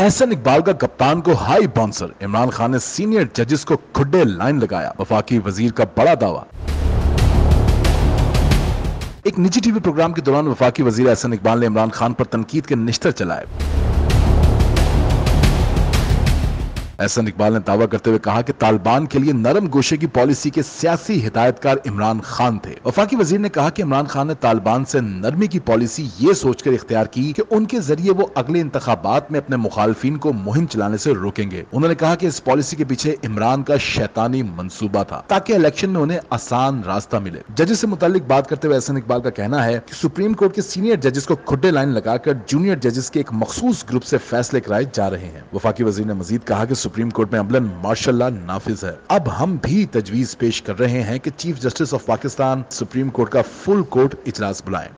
एहसन इकबाल का कप्तान को हाई बाउंसर, इमरान खान ने सीनियर जजेस को खुड्डे लाइन लगाया, वफाकी वजीर का बड़ा दावा। एक निजी टीवी प्रोग्राम के दौरान वफाकी वजीर एहसन इकबाल ने इमरान खान पर तनकीद के निश्तर चलाए। एहसन इकबाल ने दावा करते हुए कहा कि तालिबान के लिए नरम गोशे की पॉलिसी के सियासी हिदायतकार इमरान खान थे। वफाकी वजीर ने कहा कि इमरान खान ने तालिबान से नरमी की पॉलिसी ये सोचकर इख्तियार की कि उनके जरिए वो अगले इंतखाबात में अपने मुखालफिन को मुहिम चलाने से रोकेंगे। उन्होंने कहा कि इस पॉलिसी के पीछे इमरान का शैतानी मंसूबा था ताकि इलेक्शन में उन्हें आसान रास्ता मिले। जजेस से मुताल्लिक बात करते हुए एहसन इकबाल का कहना है कि सुप्रीम कोर्ट के सीनियर जजेस को खुड्डे लाइन लगाकर जूनियर जजेस के एक मखसूस ग्रुप से फैसले कराए जा रहे हैं। वफाकी वजीर ने मजीद कहा कि सुप्रीम कोर्ट में अमलन मार्शल लॉ नाफिज है। अब हम भी तजवीज पेश कर रहे हैं कि chief justice of Pakistan supreme court का फुल कोर्ट इजलास बुलाएं।